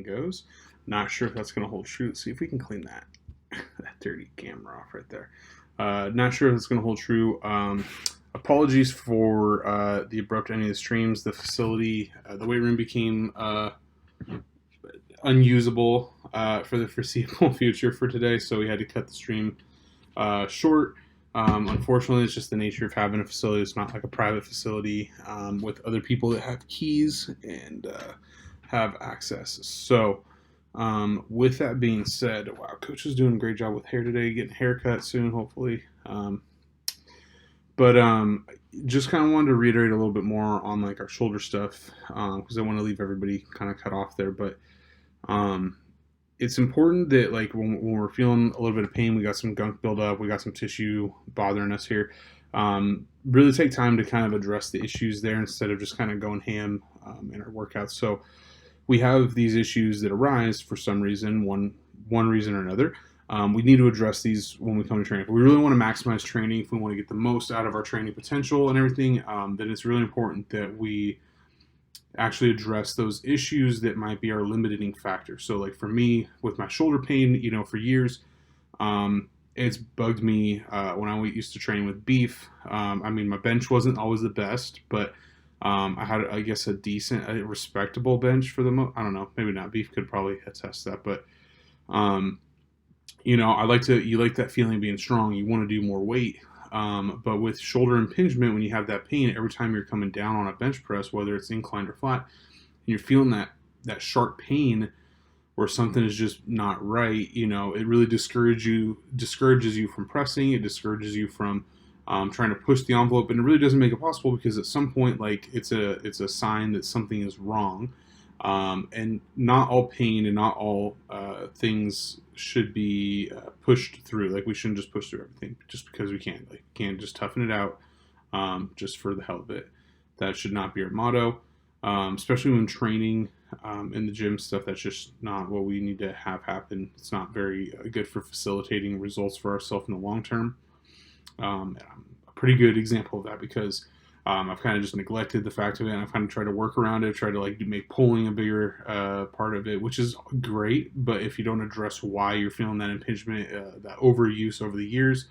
training goes. Not sure if that's going to hold true. Let's see if we can clean that that dirty camera off right there. Not sure if it's going to hold true. Apologies for the abrupt ending of the streams. The facility, the weight room became unusable for the foreseeable future for today, so we had to cut the stream short. Unfortunately, it's just the nature of having a facility. It's not like a private facility with other people that have keys and have access. So, with that being said, wow, Coach is doing a great job with hair today. Getting a haircut soon, hopefully. But just kind of wanted to reiterate a little bit more on like our shoulder stuff because I want to leave everybody kind of cut off there. But it's important that like when we're feeling a little bit of pain, we got some gunk buildup, we got some tissue bothering us here. Really take time to kind of address the issues there instead of just kind of going ham in our workouts. So we have these issues that arise for some reason, one reason or another. We need to address these when we come to training. If we really want to maximize training, if we want to get the most out of our training potential and everything, then it's really important that we actually address those issues that might be our limiting factor. So like for me with my shoulder pain, for years, it's bugged me when I used to train with beef. My bench wasn't always the best, but I had, I guess, a decent, respectable bench for the most. I don't know, maybe not. Beef could probably attest that, but you like that feeling of being strong. You want to do more weight. But with shoulder impingement, when you have that pain, every time you're coming down on a bench press, whether it's inclined or flat, and you're feeling that sharp pain where something is just not right, it really discourages you from pressing. It discourages you from trying to push the envelope, and it really doesn't make it possible because at some point, like it's a sign that something is wrong. And not all pain and not all things should be pushed through. Like we shouldn't just push through everything just because we can. Like can't just toughen it out just for the hell of it. That should not be our motto, especially when training in the gym stuff. That's just not what we need to have happen. It's not very good for facilitating results for ourselves in the long term. And I'm a pretty good example of that because I've kind of just neglected the fact of it, and I've kind of tried to work around it, try to like make pulling a bigger part of it, which is great. But if you don't address why you're feeling that impingement, that overuse over the years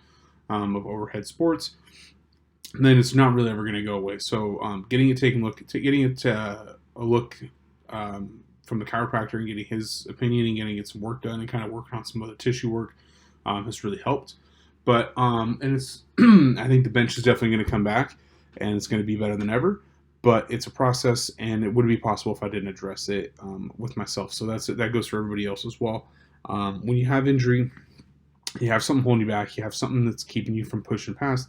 of overhead sports, then it's not really ever going to go away. So getting it a look from the chiropractor and getting his opinion and getting some work done and kind of working on some other tissue work has really helped. But and it's I think the bench is definitely going to come back. And it's going to be better than ever, but it's a process, and it wouldn't be possible if I didn't address it with myself. So that goes for everybody else as well. When you have injury, you have something holding you back, you have something that's keeping you from pushing past,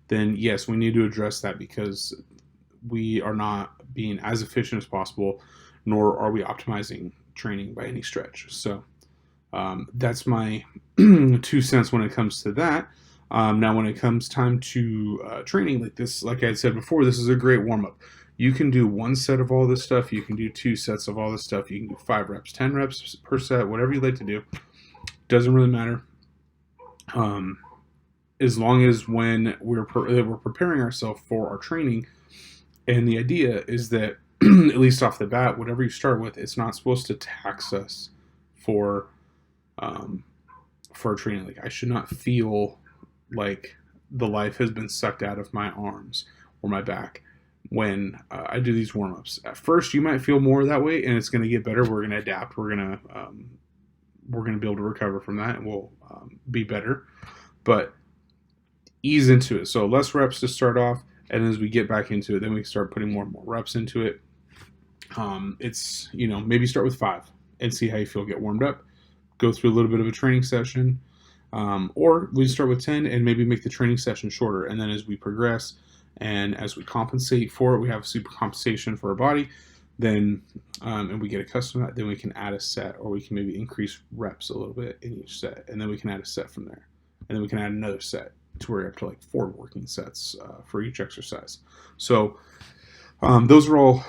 then yes, we need to address that because we are not being as efficient as possible, nor are we optimizing training by any stretch. So that's my 2 cents when it comes to that. Now, when it comes time to training like this, like I had said before, this is a great warm-up. You can do 1 set of all this stuff. You can do 2 sets of all this stuff. You can do 5 reps, 10 reps per set, whatever you like to do. Doesn't really matter. As long as when we're preparing ourselves for our training, and the idea is that, at least off the bat, whatever you start with, it's not supposed to tax us for our training. Like I should not feel like the life has been sucked out of my arms or my back when I do these warm-ups. At first, you might feel more that way, and it's going to get better. We're going to adapt. We're going to be able to recover from that, and we'll be better. But ease into it. So less reps to start off, and as we get back into it, then we start putting more and more reps into it. It's maybe start with 5 and see how you feel. Get warmed up. Go through a little bit of a training session. Or we start with 10 and maybe make the training session shorter. And then as we progress and as we compensate for it, we have super compensation for our body, then and we get accustomed to that, then we can add a set, or we can maybe increase reps a little bit in each set. And then we can add a set from there. And then we can add another set to where you're up to like 4 working sets for each exercise. So those are all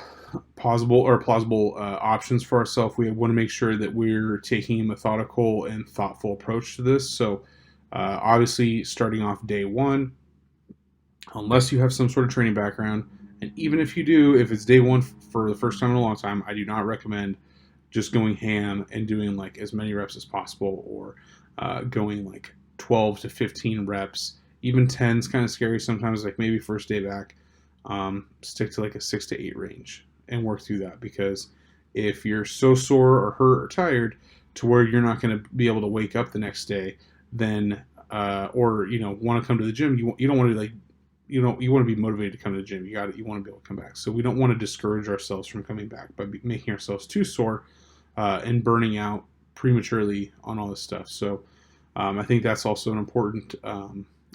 plausible options for ourselves. We want to make sure that we're taking a methodical and thoughtful approach to this. So obviously starting off day 1, unless you have some sort of training background, and even if you do, if it's day 1 for the first time in a long time, I do not recommend just going ham and doing like as many reps as possible, or going like 12 to 15 reps. Even 10 is kind of scary sometimes, like maybe first day back. Stick to like a 6 to 8 range and work through that, because if you're so sore or hurt or tired to where you're not going to be able to wake up the next day, then or want to come to the gym, you don't want to like you want to be motivated to come to the gym. You want to be able to come back. So we don't want to discourage ourselves from coming back by making ourselves too sore and burning out prematurely on all this stuff. So I think that's also an important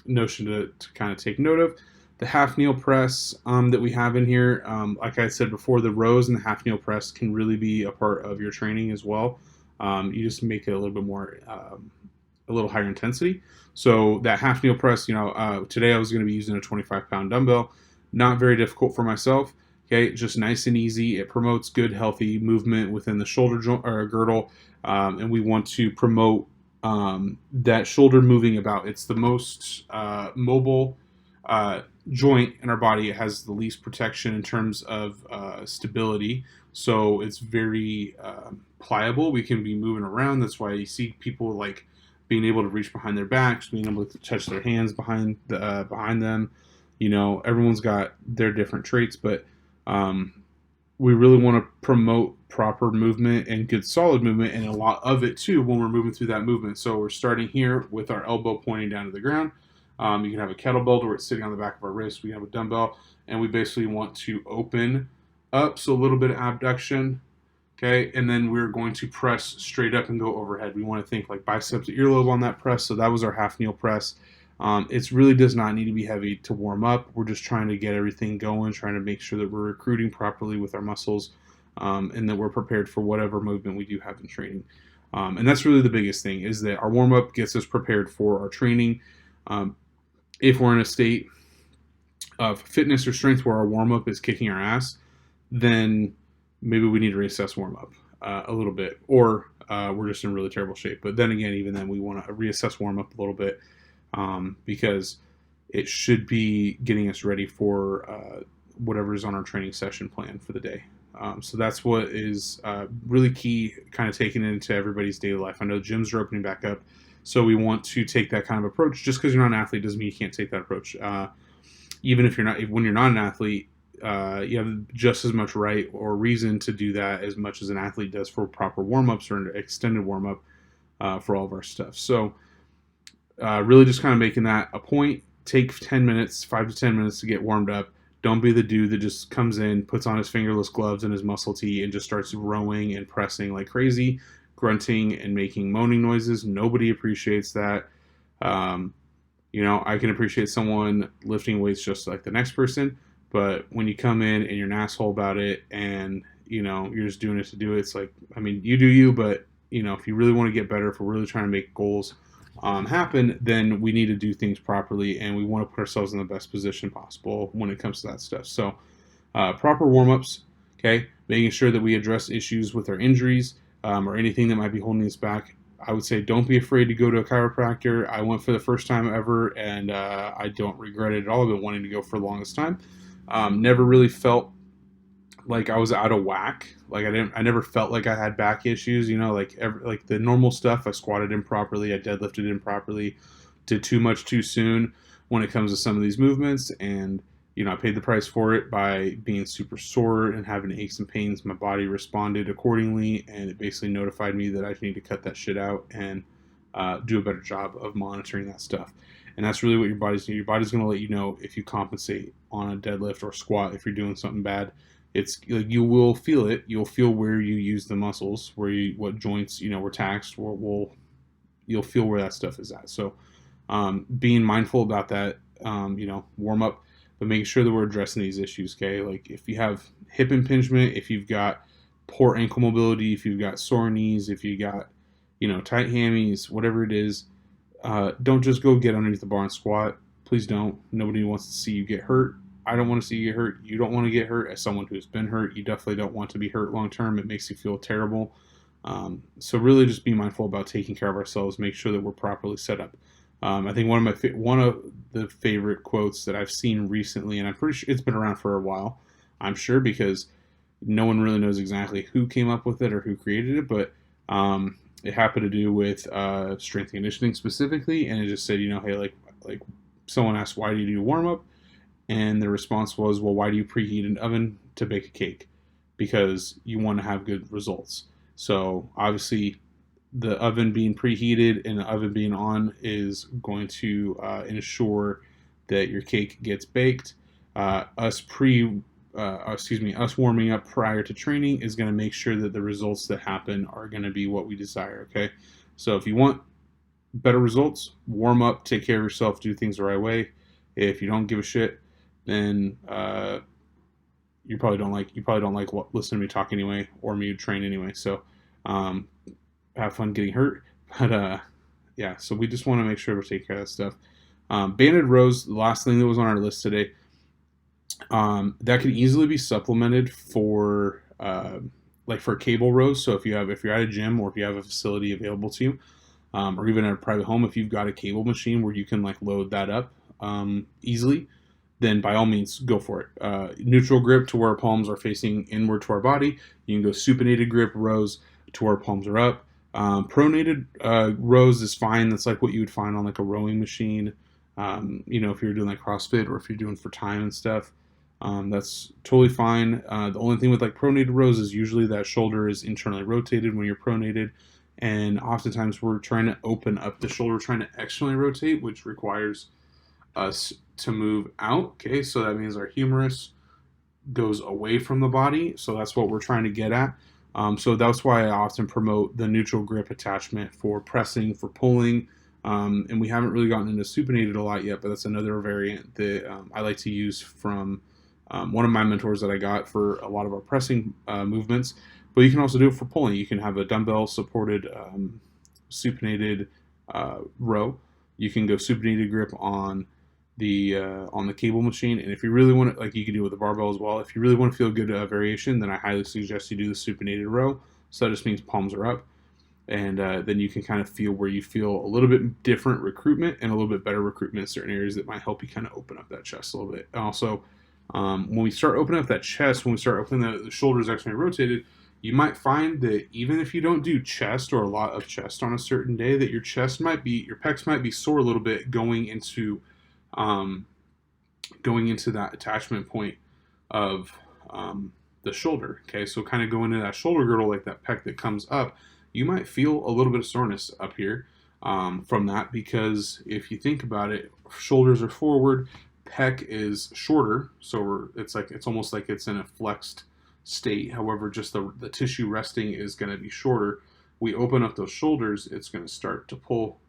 notion to kind of take note of. The half kneel press that we have in here, like I said before, the rows and the half kneel press can really be a part of your training as well. You just make it a little bit more, a little higher intensity. So that half kneel press, today I was going to be using a 25-pound dumbbell. Not very difficult for myself. Okay, just nice and easy. It promotes good, healthy movement within the shoulder joint or girdle, and we want to promote that shoulder moving about. It's the most mobile joint in our body. It has the least protection in terms of stability, so it's very pliable. We can be moving around. That's why you see people like being able to reach behind their backs, being able to touch their hands behind them. Everyone's got their different traits, but we really want to promote proper movement and good solid movement, and a lot of it too when we're moving through that movement. So we're starting here with our elbow pointing down to the ground. You can have a kettlebell where it's sitting on the back of our wrist. We have a dumbbell, and we basically want to open up, so a little bit of abduction, okay? And then we're going to press straight up and go overhead. We want to think like biceps to earlobe on that press. So that was our half kneel press. It really does not need to be heavy to warm up. We're just trying to get everything going, trying to make sure that we're recruiting properly with our muscles, and that we're prepared for whatever movement we do have in training. And that's really the biggest thing, is that our warm-up gets us prepared for our training. If we're in a state of fitness or strength where our warm-up is kicking our ass, then maybe we need to reassess warm-up a little bit, or we're just in really terrible shape. But then again, even then, we want to reassess warm-up a little bit, because it should be getting us ready for whatever is on our training session plan for the day. So that's what is really key, kind of taking it into everybody's daily life. I know gyms are opening back up, so we want to take that kind of approach. Just because you're not an athlete doesn't mean you can't take that approach. Even if when you're not an athlete, you have just as much right or reason to do that as much as an athlete does for proper warm-ups or an extended warm-up for all of our stuff. So really just kind of making that a point. Take 10 minutes, 5 to 10 minutes to get warmed up. Don't be the dude that just comes in, puts on his fingerless gloves and his muscle tee, and just starts rowing and pressing like crazy, grunting and making moaning noises. Nobody appreciates that. I can appreciate someone lifting weights just like the next person, but when you come in and you're an asshole about it, and you're just doing it to do it, it's like, I mean, you do you, but if you really want to get better, if we're really trying to make goals happen, then we need to do things properly, and we want to put ourselves in the best position possible when it comes to that stuff. So proper warm-ups, okay, making sure that we address issues with our injuries or anything that might be holding us back. I would say don't be afraid to go to a chiropractor. I went for the first time ever, and I don't regret it at all. I've been wanting to go for the longest time. Never really felt like I was out of whack. Like I never felt like I had back issues, like the normal stuff. I squatted improperly, I deadlifted improperly, did too much too soon when it comes to some of these movements, and I paid the price for it by being super sore and having aches and pains. My body responded accordingly, and it basically notified me that I need to cut that shit out and do a better job of monitoring that stuff. And that's really what your body's doing. Your body's going to let you know if you compensate on a deadlift or squat if you're doing something bad. It's like you will feel it. You'll feel where you use the muscles, what joints were taxed. You'll feel where that stuff is at. So being mindful about that, warm up, but making sure that we're addressing these issues. Okay, like if you have hip impingement, if you've got poor ankle mobility, if you've got sore knees, if you got tight hammies, whatever it is, don't just go get underneath the bar and squat. Please don't. Nobody wants to see you get hurt. I don't want to see you get hurt. You don't want to get hurt. As someone who's been hurt, you definitely don't want to be hurt long term. It makes you feel terrible. So really just be mindful about taking care of ourselves. Make sure that we're properly set up. I think one of the favorite quotes that I've seen recently, and I'm pretty sure it's been around for a while, I'm sure, because No one really knows exactly who came up with it or who created it, but it happened to do with strength conditioning specifically, and it just said, hey, like someone asked, why do you do warm up? And the response was, well, why do you preheat an oven to bake a cake? Because you want to have good results. So obviously, the oven being preheated and the oven being on is going to ensure that your cake gets baked. Us warming up prior to training is going to make sure that the results that happen are going to be what we desire. Okay, so if you want better results, warm up, take care of yourself, do things the right way. If you don't give a shit, then you probably don't like listening to me talk anyway, or me train anyway. So have fun getting hurt. But yeah, so we just want to make sure we take care of that stuff. Banded rows, the last thing that was on our list today, that can easily be supplemented for like for cable rows. So if you're at a gym or if you have a facility available to you, or even at a private home, if you've got a cable machine where you can like load that up easily, then by all means go for it. Neutral grip to where our palms are facing inward to our body. You can go supinated grip rows to where our palms are up. Pronated rows is fine. That's like what you would find on like a rowing machine. If you're doing like CrossFit or if you're doing for time and stuff, that's totally fine. The only thing with like pronated rows is usually that shoulder is internally rotated when you're pronated, and oftentimes we're trying to open up the shoulder, trying to externally rotate, which requires us to move out. Okay, so that means our humerus goes away from the body. So that's what we're trying to get at. So that's why I often promote the neutral grip attachment for pressing, for pulling. And we haven't really gotten into supinated a lot yet, but that's another variant that I like to use from one of my mentors that I got for a lot of our pressing movements. But you can also do it for pulling. You can have a dumbbell supported supinated row. You can go supinated grip on the cable machine, and if you really want to, like you can do it with the barbell as well. If you really want to feel good variation, then I highly suggest you do the supinated row. So that just means palms are up, and then you can kind of feel where you feel a little bit different recruitment and a little bit better recruitment in certain areas that might help you kind of open up that chest a little bit. And also, when we start opening up that chest, when we start opening the shoulders externally rotated, you might find that even if you don't do chest or a lot of chest on a certain day, that your pecs might be sore a little bit going into that attachment point of the shoulder. Okay, so kind of going into that shoulder girdle, like that pec that comes up, you might feel a little bit of soreness up here from that, because if you think about it, shoulders are forward, pec is shorter, so it's almost like it's in a flexed state. However, just the tissue resting is going to be shorter. We open up those shoulders, it's going to start to pull.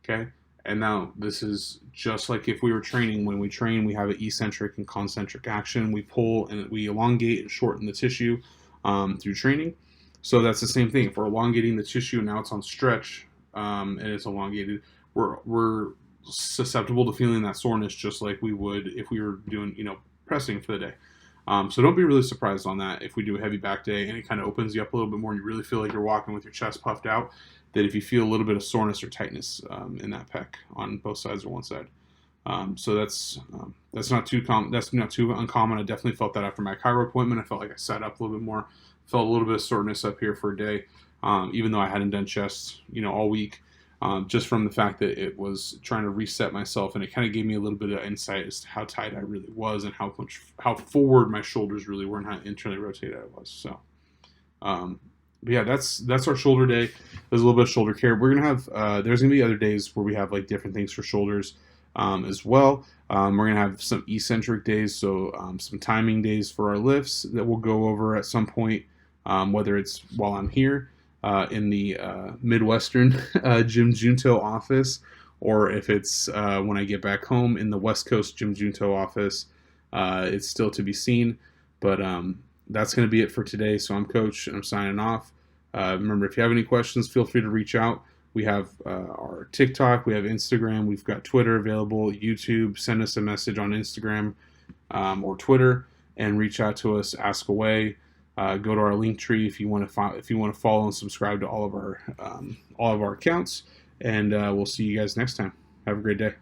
Okay. And now this is just like if we were training. When we train, we have an eccentric and concentric action. We pull and we elongate and shorten the tissue through training. So that's the same thing. If we're elongating the tissue, now it's on stretch and it's elongated, we're susceptible to feeling that soreness just like we would if we were doing, pressing for the day. So don't be really surprised on that if we do a heavy back day and it kind of opens you up a little bit more and you really feel like you're walking with your chest puffed out, that if you feel a little bit of soreness or tightness in that pec on both sides or one side. So that's not too uncommon. I definitely felt that after my chiro appointment. I felt like I sat up a little bit more, felt a little bit of soreness up here for a day, even though I hadn't done chest, all week. Just from the fact that it was trying to reset myself, and it kind of gave me a little bit of insight as to how tight I really was and how forward my shoulders really were and how internally rotated I was. So, but yeah, that's our shoulder day. There's a little bit of shoulder care. We're gonna have there's gonna be other days where we have like different things for shoulders as well. We're gonna have some eccentric days, so some timing days for our lifts that we'll go over at some point, whether it's while I'm here in the Midwestern Gym Junto office, or if it's when I get back home in the West Coast Gym Junto office. It's still to be seen, but that's going to be it for today. So I'm Coach, and I'm signing off. Remember, if you have any questions, feel free to reach out. We have our TikTok, we have Instagram, we've got Twitter available, YouTube. Send us a message on Instagram or Twitter, and reach out to us. Ask away. Go to our link tree if you want to follow and subscribe to all of our accounts. And we'll see you guys next time. Have a great day.